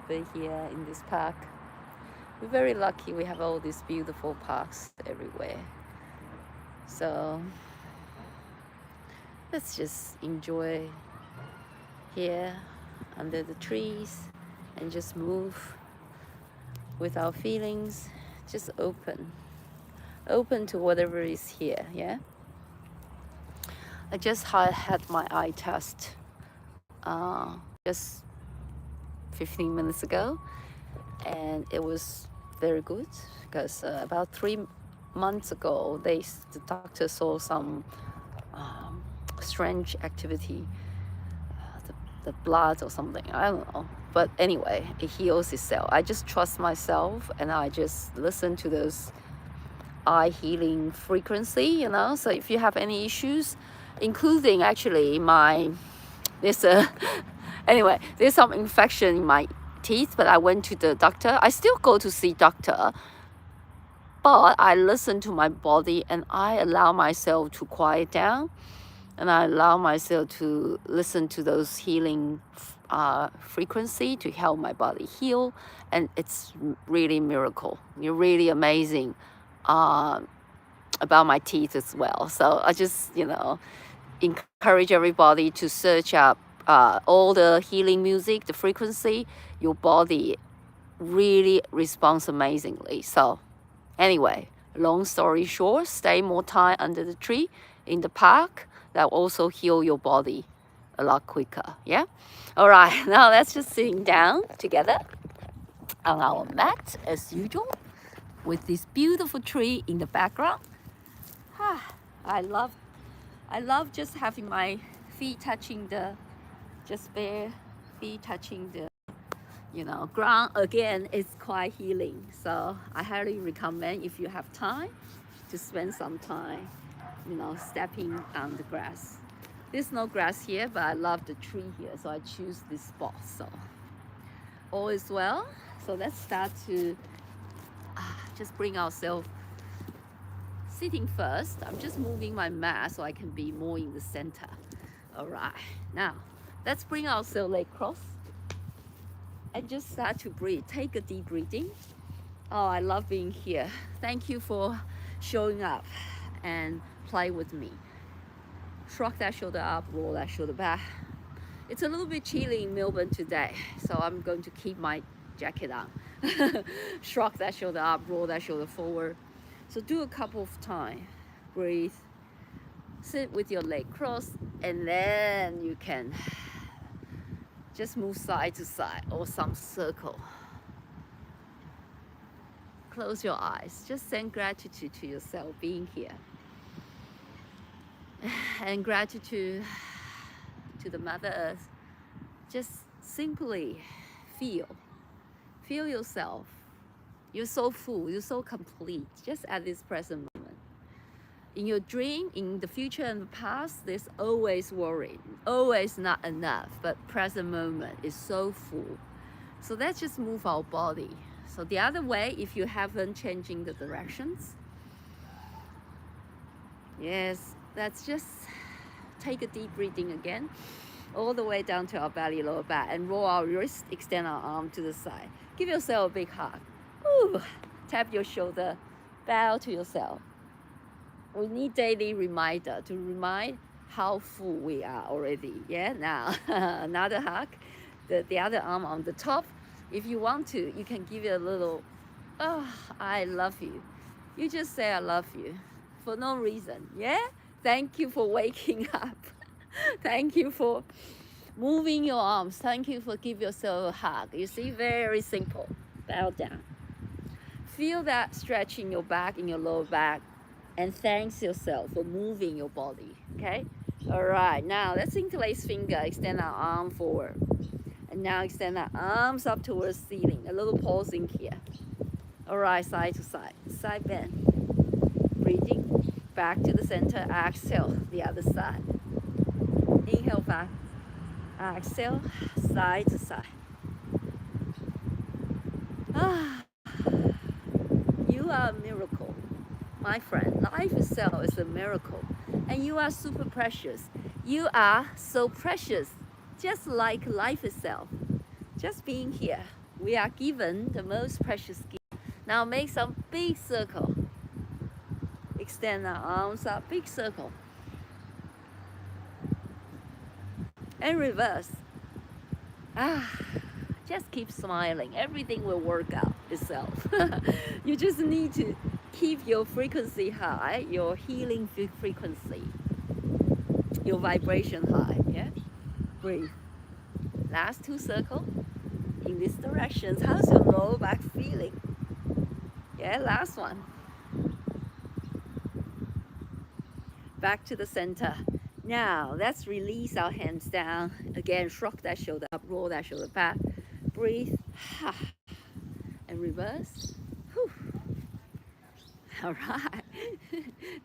over here in this park. We're very lucky we have all these beautiful parks everywhere. So let's just enjoy here under the trees and just move with our feelings, just open to whatever is here. Yeah, I just had my eye test just 15 minutes ago, and it was very good because about 3 months ago the doctor saw some strange activity, the blood or something, I don't know, but anyway, it heals itself. I just trust myself and I just listen to those eye healing frequency. So if you have any issues, including actually there's a anyway, there's some infection in my teeth, but I went to the doctor. I still go to see doctor, but I listen to my body and I allow myself to quiet down, and I allow myself to listen to those healing frequency to help my body heal. And it's really miracle. You're really amazing about my teeth as well. So I just encourage everybody to search up all the healing music, the frequency. Your body really responds amazingly. So anyway, long story short, stay more time under the tree in the park. That will also heal your body a lot quicker. Yeah. All right. Now let's just sitting down together on our mat as usual, with this beautiful tree in the background. I love just having my feet touching just bare feet touching the ground. Again, it's quite healing. So I highly recommend, if you have time, to spend some time stepping on the grass. There's no grass here, but I love the tree here, so I choose this spot. So all is well. So let's start to just bring ourselves sitting first. I'm just moving my mat so I can be more in the center. All right, now let's bring ourselves leg cross and just start to breathe. Take a deep breathing. Oh, I love being here. Thank you for showing up and play with me. Shrug that shoulder up, roll that shoulder back. It's a little bit chilly in Melbourne today, so I'm going to keep my jacket on. Shrug that shoulder up, roll that shoulder forward. So do a couple of times. Breathe. Sit with your leg crossed, and then you can just move side to side or some circle. Close your eyes. Just send gratitude to yourself being here. And gratitude to the Mother Earth. Just simply feel yourself. You're so full, you're so complete, just at this present moment. In your dream, in the future and the past, there's always worry, always not enough, but present moment is so full. So let's just move our body. So the other way, if you haven't changing the directions, yes, let's just take a deep breathing again, all the way down to our belly, lower back, and roll our wrist, extend our arm to the side. Give yourself a big hug. Ooh. Tap your shoulder, bow to yourself. We need daily reminder to remind how full we are already. Yeah, now another hug, the other arm on the top. If you want to, you can give it a little, oh, I love you. You just say I love you for no reason. Yeah, thank you for waking up. Thank you for moving your arms. Thank you for giving yourself a hug. You see, very simple. Bow down. Feel that stretch in your back, in your lower back, and thanks yourself for moving your body. Okay. All right. Now let's interlace finger. Extend our arm forward, and now extend our arms up towards ceiling. A little pausing here. All right. Side to side. Side bend. Breathing. Back to the center. Exhale. The other side. Inhale back. Exhale. Side to side. You are a miracle, my friend. Life itself is a miracle, and you are super precious. You are so precious, just like life itself. Just being here, We are given the most precious gift. Now make some big circle. Extend our arms up, big circle. And reverse. Just keep smiling. Everything will work out itself. You just need to keep your frequency high, your healing frequency, your vibration high. Yeah? Breathe. Last 2 circles in this direction. How's your lower back feeling? Yeah, last one. Back to the center. Now, let's release our hands down. Again, shrug that shoulder up, roll that shoulder back. Breathe. And reverse. Whew. All right.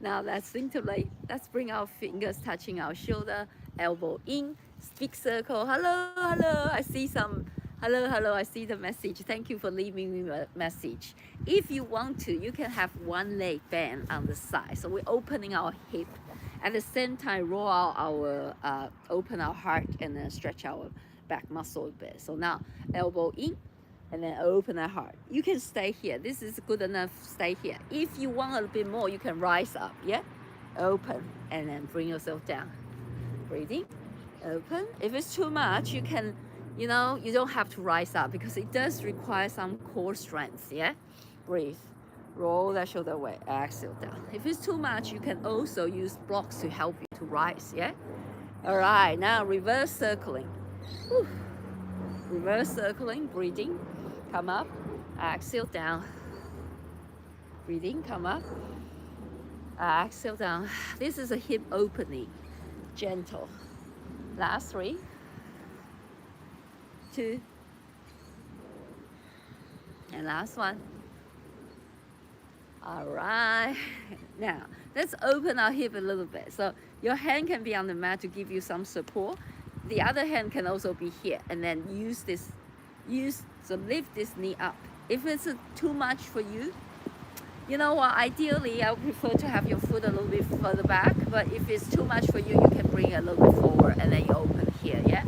Now let's scintillate. Let's bring our fingers touching our shoulder, elbow in, big circle. Hello, hello. I see some. Hello, hello. I see the message. Thank you for leaving me a message. If you want to, you can have one leg bend on the side. So we're opening our hip. At the same time, roll out our, open our heart and then stretch our back muscle a bit. So now, elbow in and then open our heart. You can stay here. This is good enough, stay here. If you want a little bit more, you can rise up, yeah? Open and then bring yourself down. Breathing, open. If it's too much, you can, you know, you don't have to rise up because it does require some core strength, yeah? Breathe. Roll that shoulder away, exhale down. If it's too much, you can also use blocks to help you to rise, yeah? All right, now reverse circling. Whew. Reverse circling, breathing, come up, exhale down. Breathing, come up, exhale down. This is a hip opening, gentle. Last 3, 2, and last one. All right, now let's open our hip a little bit. So your hand can be on the mat to give you some support. The other hand can also be here, and then so lift this knee up. If it's too much for you, you know what, ideally I would prefer to have your foot a little bit further back, but if it's too much for you, you can bring it a little bit forward and then you open here, yeah?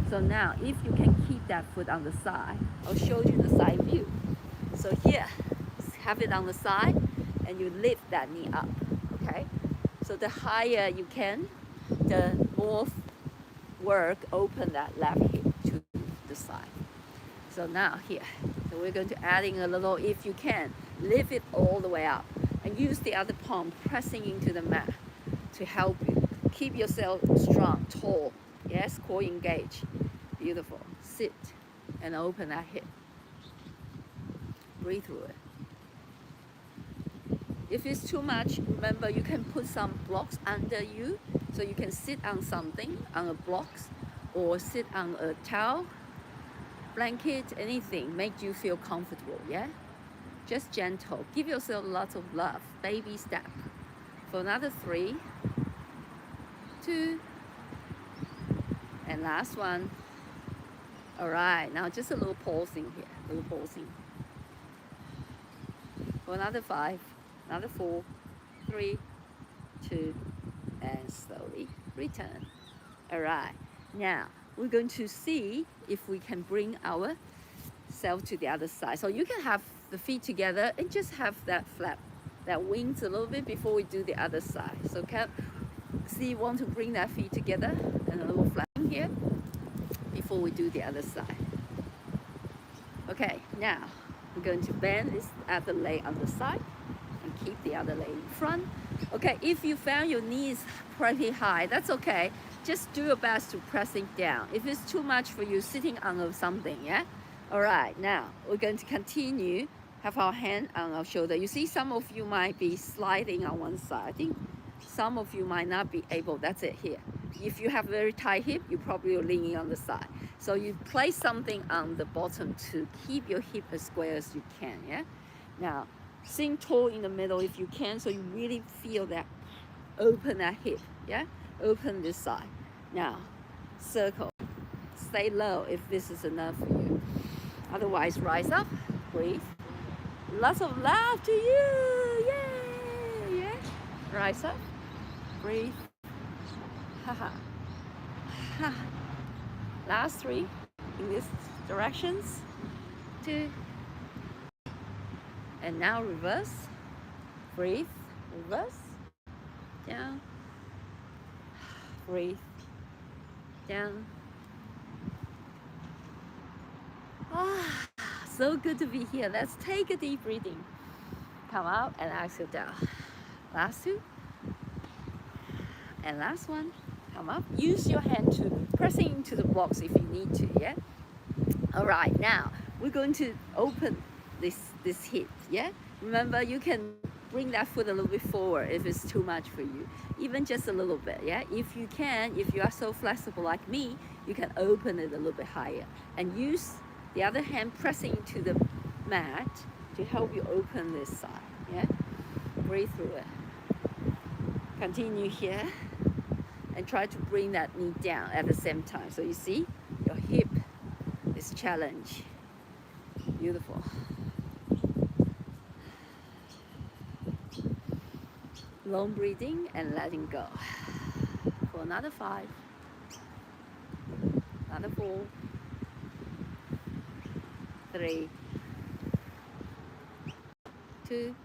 So now, if you can keep that foot on the side, I'll show you the side view. So here, have it on the side and you lift that knee up, okay? So the higher you can, the more work open that left hip to the side. So now here, so we're going to add in a little, if you can, lift it all the way up and use the other palm pressing into the mat to help you. Keep yourself strong, tall, yes, core engaged, beautiful. Sit and open that hip. Breathe through it. If it's too much, remember you can put some blocks under you, so you can sit on something, on a blocks, or sit on a towel, blanket, anything, make you feel comfortable, yeah? Just gentle, give yourself lots of love, baby step. For another 3, 2, and last one. All right, now just a little pausing here, a little pausing. For another 5, another 4, 3, 2, and slowly return. All right, now we're going to see if we can bring ourselves to the other side. So you can have the feet together and just have that flap, that wings a little bit before we do the other side. So want to bring that feet together and a little flap here before we do the other side. Okay, now we're going to bend this other leg on the side and keep the other leg in front. Okay, if you found your knees pretty high, that's okay. Just do your best to press it down. If it's too much for you, sitting on something, yeah? All right, now we're going to continue, have our hand on our shoulder. You see some of you might be sliding on one side. I think some of you might not be able, that's it here. If you have very tight hip, you probably are leaning on the side. So you place something on the bottom to keep your hip as square as you can, yeah? Now, sink tall in the middle if you can, so you really feel that, open that hip, yeah? Open this side. Now, circle. Stay low if this is enough for you. Otherwise, rise up, breathe. Lots of love to you, yay, yeah? Rise up, breathe. Last 3 in these directions. 2. And now reverse. Breathe. Reverse. Down. Breathe. Down. Ah, so good to be here. Let's take a deep breathing. Come out and exhale down. Last 2. And last one. Come up. Use your hand to pressing into the blocks if you need to, yeah? All right, now we're going to open this hip, yeah? Remember, you can bring that foot a little bit forward if it's too much for you, even just a little bit, yeah? If you can, if you are so flexible like me, you can open it a little bit higher and use the other hand pressing into the mat to help you open this side, yeah? Breathe through it. Continue here and try to bring that knee down at the same time. So you see, your hip is challenged. Beautiful. Long breathing and letting go. For another 5. Another 4. 3. 2.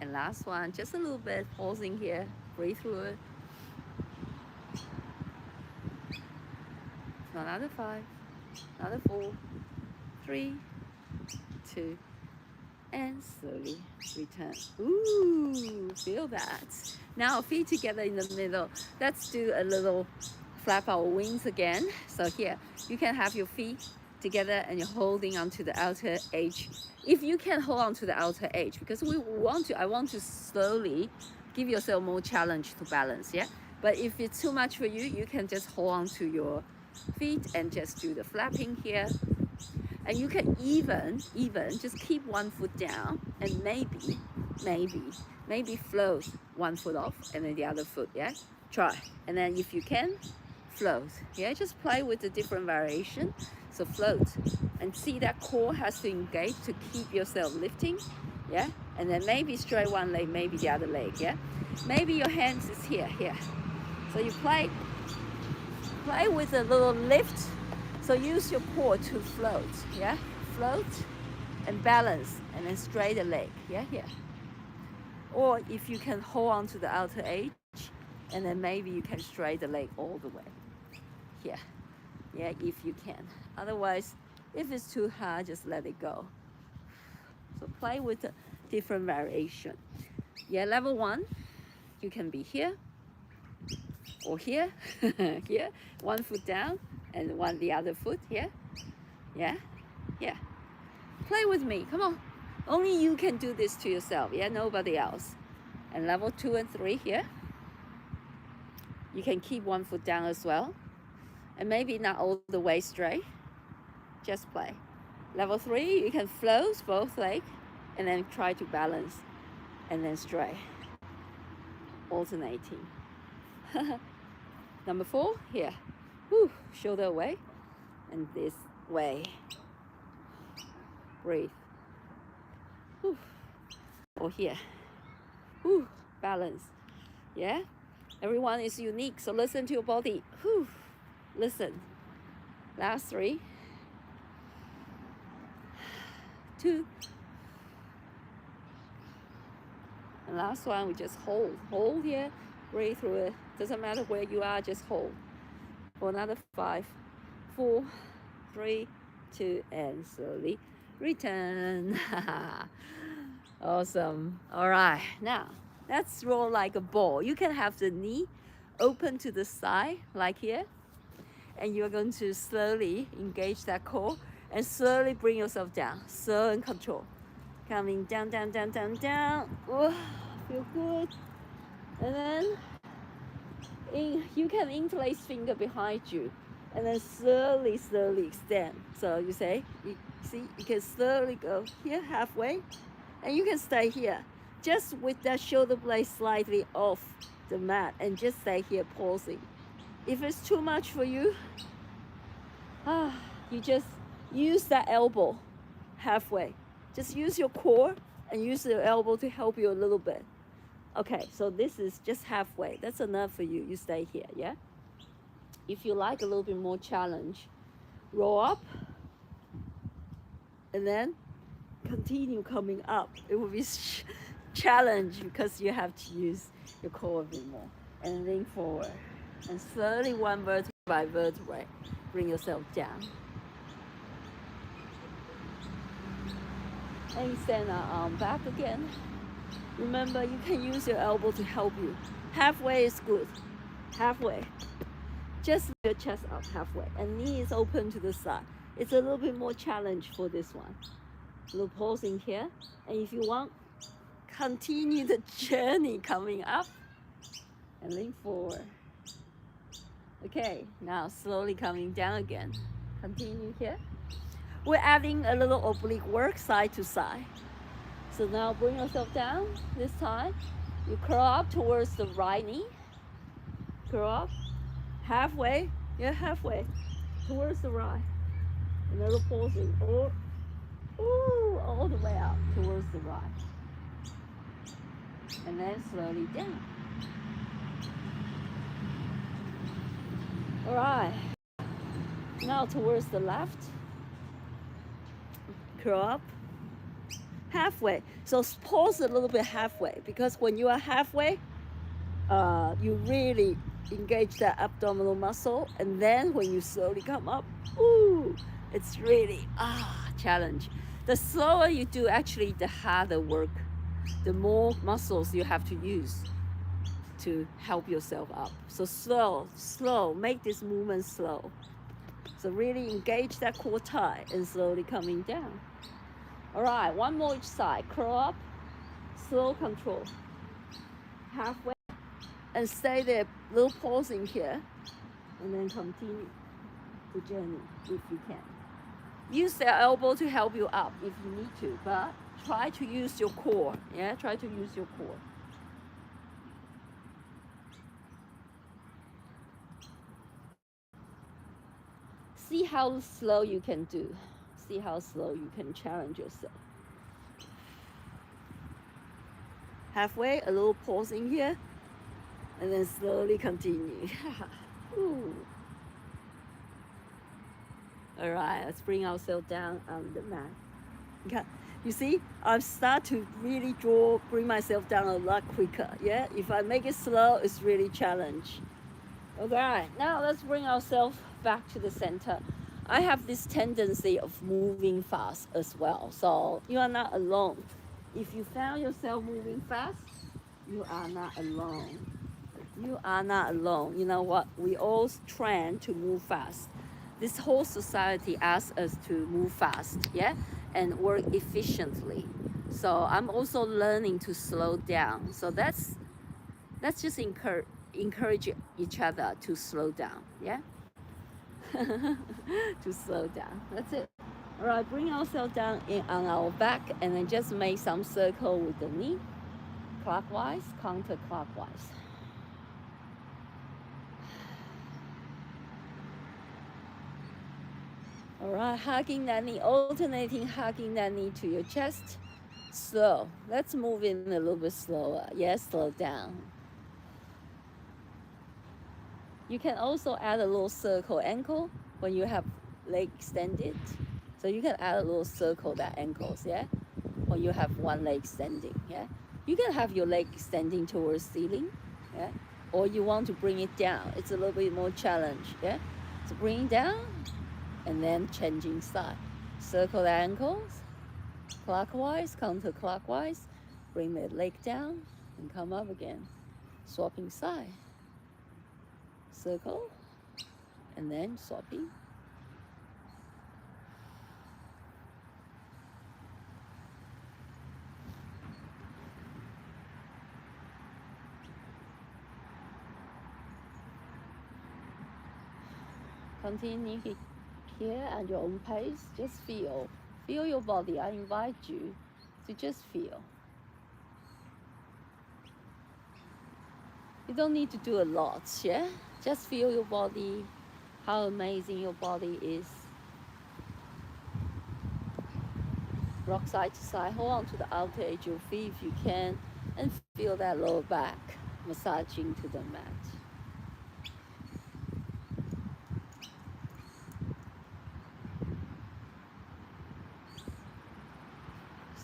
And last one, just a little bit, pausing here. Breathe through it. Another 5. Another 4. 3. 2. And slowly return. Ooh, feel that. Now feet together in the middle. Let's do a little flap our wings again. So here, you can have your feet together and you're holding onto the outer edge. If you can hold on to the outer edge, because I want to slowly give yourself more challenge to balance, yeah? But if it's too much for you, you can just hold on to your feet and just do the flapping here. And you can even just keep one foot down and maybe float one foot off and then the other foot, yeah? Try. And then if you can, float, yeah? Just play with the different variation. So float and see that core has to engage to keep yourself lifting, yeah? And then maybe straight one leg, maybe the other leg, yeah? Maybe your hands is here. So you play with a little lift. So use your core to float, yeah? Float and balance and then straight the leg, yeah, here. Or if you can hold on to the outer edge and then maybe you can straight the leg all the way, here, yeah, if you can. Otherwise, if it's too hard, just let it go. So play with the different variation. Yeah, level 1, you can be here or here, here, one foot down and the other foot here, yeah, yeah. Play with me, come on. Only you can do this to yourself, yeah, nobody else. And level 2 and 3 here, you can keep one foot down as well, and maybe not all the way straight, just play. Level 3, you can float both legs and then try to balance and then straight, alternating. Number 4, here, whew, shoulder away and this way. Breathe. Whew. Or here. Whew. Balance. Yeah? Everyone is unique, so listen to your body. Whew. Listen. Last 3. 2. And last one, we just hold. Hold here. Breathe through it. Doesn't matter where you are, just hold. For another 5, 4, 3, 2, and slowly return. Awesome. All right, now let's roll like a ball. You can have the knee open to the side like here, and you're going to slowly engage that core and slowly bring yourself down. Slow and control. Coming down, down, down, down, down. Oh, feel good. And then you can interlace finger behind you and then slowly extend. So you see, you can slowly go here halfway and you can stay here just with that shoulder blade slightly off the mat and just stay here pausing. If it's too much for you, you just use that elbow halfway. Just use your core and use your elbow to help you a little bit. Okay, so this is just halfway. That's enough for you. You stay here, yeah? If you like a little bit more challenge, roll up and then continue coming up. It will be challenge because you have to use your core a bit more. And lean forward. And slowly, one vertebrae by vertebrae, bring yourself down. And extend our arm back again. Remember, you can use your elbow to help you. Halfway is good. Halfway. Just lift your chest up halfway. And knee is open to the side. It's a little bit more challenge for this one. A little pause in here. And if you want, continue the journey coming up. And lean forward. Okay, now slowly coming down again. Continue here. We're adding a little oblique work side to side. So now bring yourself down. This time, you curl up towards the right knee. Curl up. Halfway. Yeah, halfway. Towards the right. Another pausing. All the way up towards the right. And then slowly down. All right. Now towards the left. Curl up. Halfway. So pause a little bit halfway, because when you are halfway, you really engage that abdominal muscle, and then when you slowly come up, it's really challenge. The slower you do, actually, the harder work, the more muscles you have to use to help yourself up. So slow, make this movement slow. So really engage that core tie and slowly coming down. All right, one more each side. Curl up, slow control. Halfway, and stay there, little pausing here, and then continue the journey if you can. Use the elbow to help you up if you need to, but try to use your core. Yeah, try to use your core. See how slow you can do. See how slow you can challenge yourself. Halfway, a little pausing here, and then slowly continue. All right, let's bring ourselves down on the mat. Okay. You see, I start to really bring myself down a lot quicker. Yeah, if I make it slow, it's really challenge. Okay, now let's bring ourselves back to the center. I have this tendency of moving fast as well, so you are not alone. If you found yourself moving fast, you are not alone. You are not alone. You know what? We all train to move fast. This whole society asks us to move fast, yeah, and work efficiently. So I'm also learning to slow down. So let's just encourage each other to slow down, yeah. To slow down. That's it. All right, bring ourselves down on our back, and then just make some circle with the knee, clockwise, counterclockwise. All right, hugging that knee, alternating hugging that knee to your chest. Slow. Let's move in a little bit slower. Yes, slow down. You can also add a little circle ankle when you have leg extended. So you can add a little circle that ankles, yeah? When you have one leg extending, yeah? You can have your leg extending towards ceiling, yeah? Or you want to bring it down. It's a little bit more challenge, yeah? So bring it down, and then changing side. Circle the ankles, clockwise, counterclockwise. Bring the leg down and come up again. Swapping side. Circle, and then swapping. Continue here at your own pace. Just feel your body. I invite you to just feel. You don't need to do a lot, yeah? Just feel your body, how amazing your body is. Rock side to side. Hold on to the outer edge of your feet if you can, and feel that lower back massaging to the mat.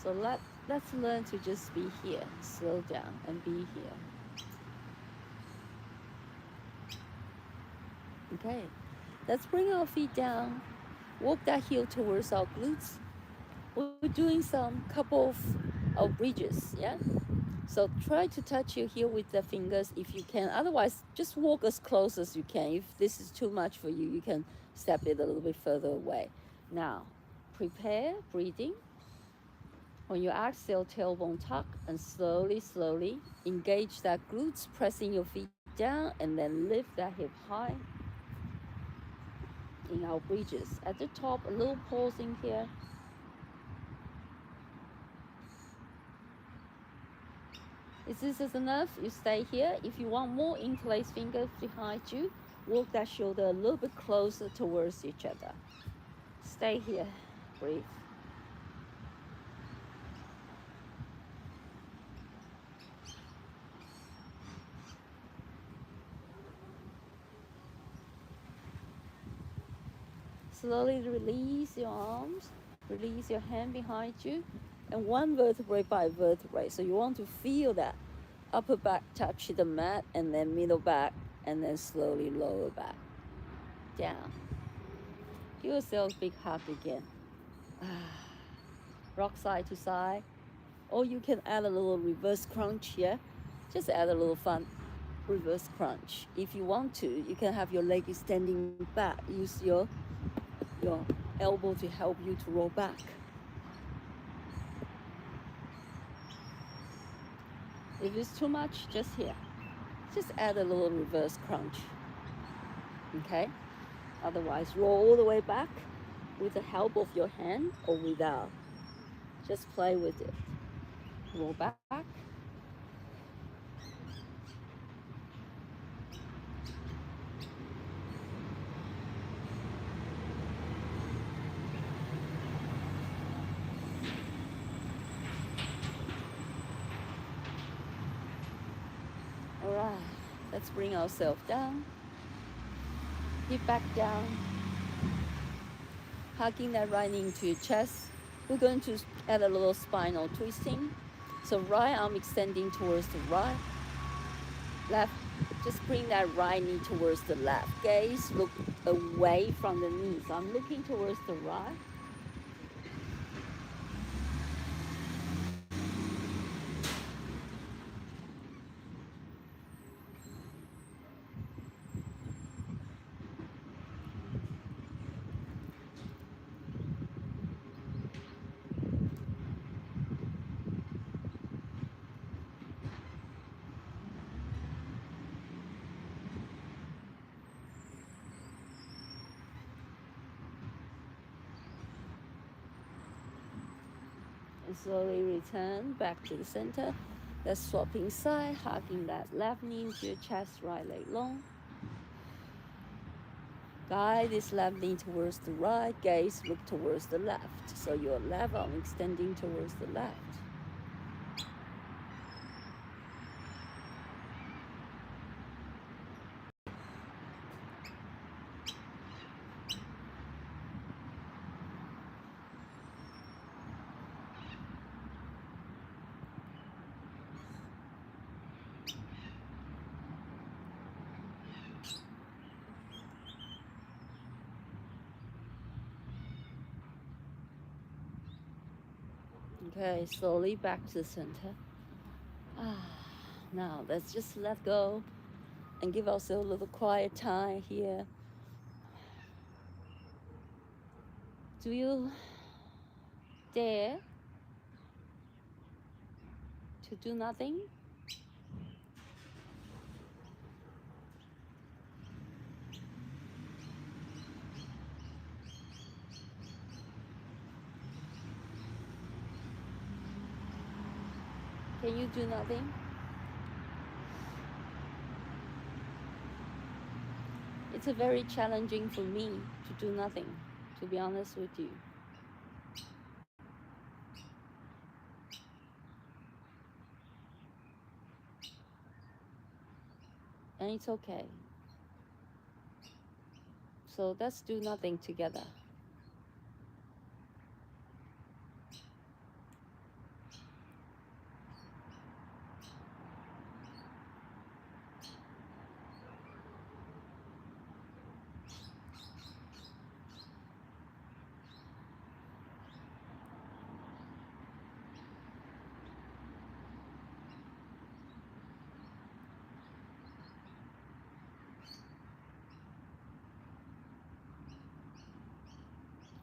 So let's learn to just be here, slow down and be here. Okay, let's bring our feet down, walk that heel towards our glutes. We're doing some couple of bridges, yeah? So try to touch your heel with the fingers if you can. Otherwise, just walk as close as you can. If this is too much for you, you can step it a little bit further away. Now, prepare breathing. On your exhale, tailbone tuck, and slowly, slowly engage that glutes, pressing your feet down, and then lift that hip high in our bridges. At the top, a little pausing here. If this is enough, you stay here. If you want more, interlace fingers behind you. Walk that shoulder a little bit closer towards each other. Stay here. Breathe. Slowly release your arms. Release your hand behind you. And one vertebrae by vertebrae. So you want to feel that upper back touch the mat, and then middle back, and then slowly lower back. Down. Give yourself a big hug again. Rock side to side. Or you can add a little reverse crunch here. Just add a little fun reverse crunch. If you want to, you can have your leg extending back. Use your elbow to help you to roll back. If it's too much, just here. Just add a little reverse crunch. Okay? Otherwise, roll all the way back with the help of your hand or without. Just play with it. Roll back. All right, let's bring ourselves down. Hip back down. Hugging that right knee into your chest. We're going to add a little spinal twisting. So right arm extending towards the right. Left, just bring that right knee towards the left. Gaze look away from the knee. So I'm looking towards the right. And slowly return back to the center. Let's swapping side, hugging that left knee into your chest, right leg long. Guide this left knee towards the right, gaze look towards the left. So your left arm extending towards the left. Okay, slowly back to the center. Now let's just let go and give ourselves a little quiet time here. Do you dare to do nothing? Can you do nothing? It's a very challenging for me to do nothing, to be honest with you. And it's okay. So let's do nothing together.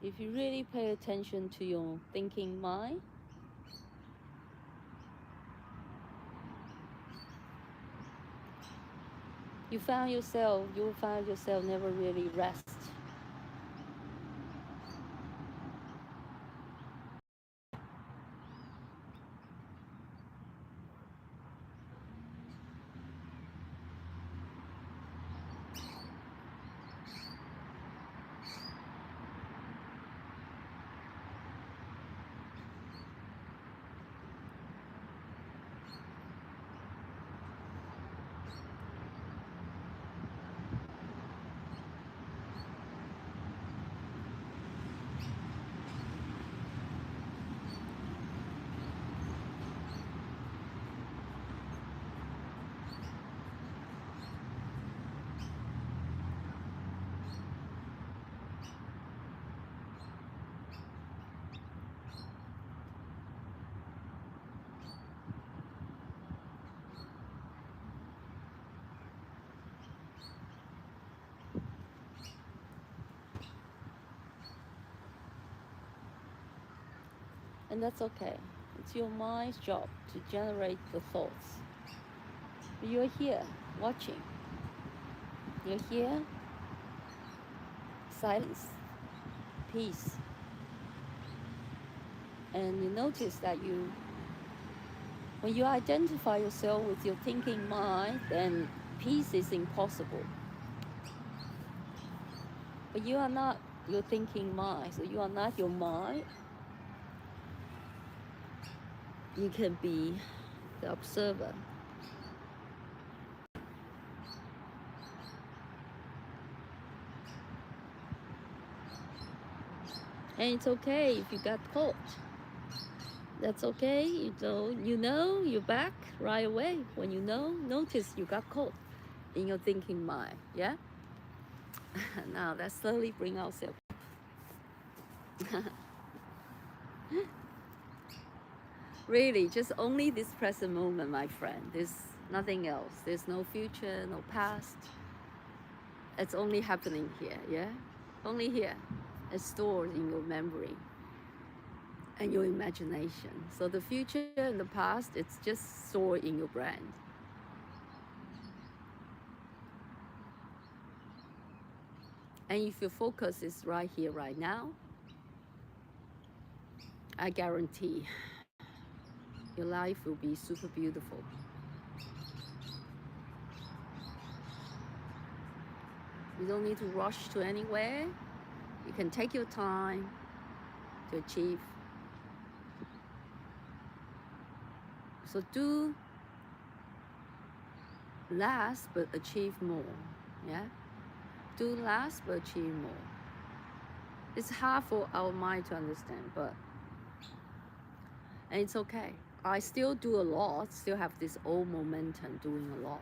If you really pay attention to your thinking mind, you will find yourself never really rest. And that's okay. It's your mind's job to generate the thoughts. But you're here watching. You're here, silence, peace. And you notice that when you identify yourself with your thinking mind, then peace is impossible. But you are not your thinking mind, so you are not your mind. You can be the observer. And it's okay if you got caught. That's okay. You know you're back right away. When you notice you got caught in your thinking mind. Yeah? Now let's slowly bring ourselves. Really, just only this present moment, my friend. There's nothing else. There's no future, no past. It's only happening here, yeah? Only here. It's stored in your memory and your imagination. So the future and the past, it's just stored in your brain. And if your focus is right here, right now, I guarantee your life will be super beautiful. You don't need to rush to anywhere. You can take your time to achieve. So do less but achieve more. Yeah? Do less but achieve more. It's hard for our mind to understand, and it's okay. I still do a lot, still have this old momentum doing a lot.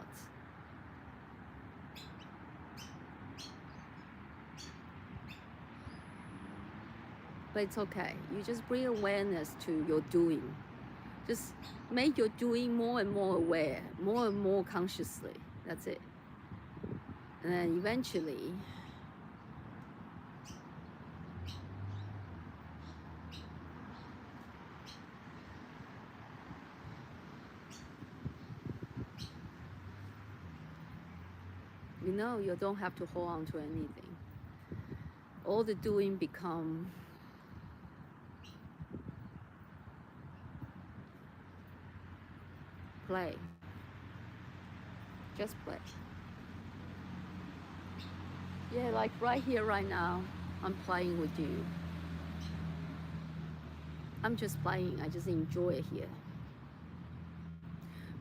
But it's okay. You just bring awareness to your doing. Just make your doing more and more aware, more and more consciously. That's it. And then eventually, you don't have to hold on to anything. All the doing become play. Just play. Yeah, like right here, right now, I'm playing with you. I'm just playing. I just enjoy it here.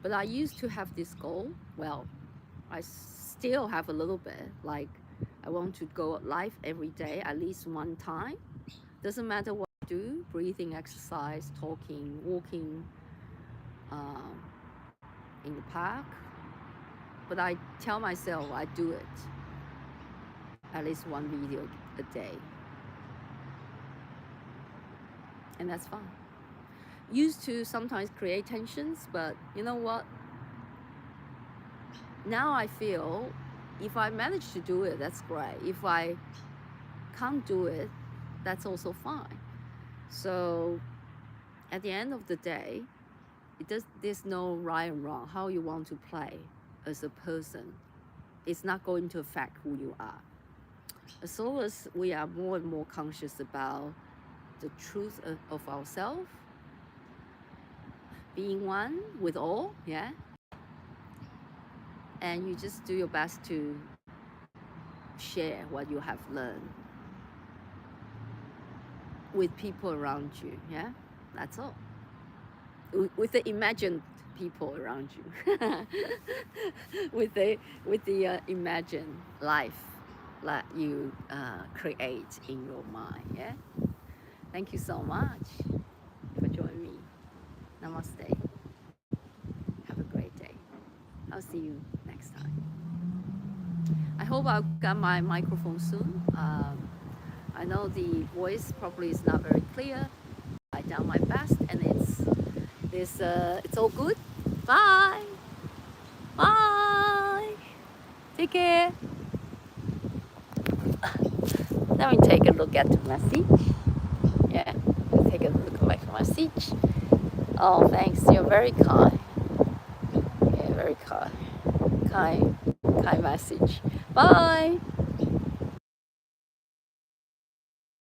But I used to have this goal. Well, I still have a little bit. Like, I want to go live every day, at least one time. Doesn't matter what I do, breathing exercise, talking, walking in the park. But I tell myself I do it. At least one video a day. And that's fine. Used to sometimes create tensions, but you know what? Now I feel if I manage to do it, that's great. If I can't do it, that's also fine. So at the end of the day, there's no right and wrong. How you want to play as a person, it's not going to affect who you are. As long as we are more and more conscious about the truth of ourselves, being one with all, yeah, and you just do your best to share what you have learned with people around you, yeah, that's all. With the imagined people around you, with the imagined life that you create in your mind, yeah. Thank you so much for joining me. Namaste. Have a great day. I'll see you next time. I hope I'll get my microphone soon. I know the voice probably is not very clear. I done my best, and it's all good. Bye. Bye. Take care. Let me take a look at the message. Yeah, take a look at my message. Oh, thanks. You're very kind. Yeah, very kind. Kind message. Bye.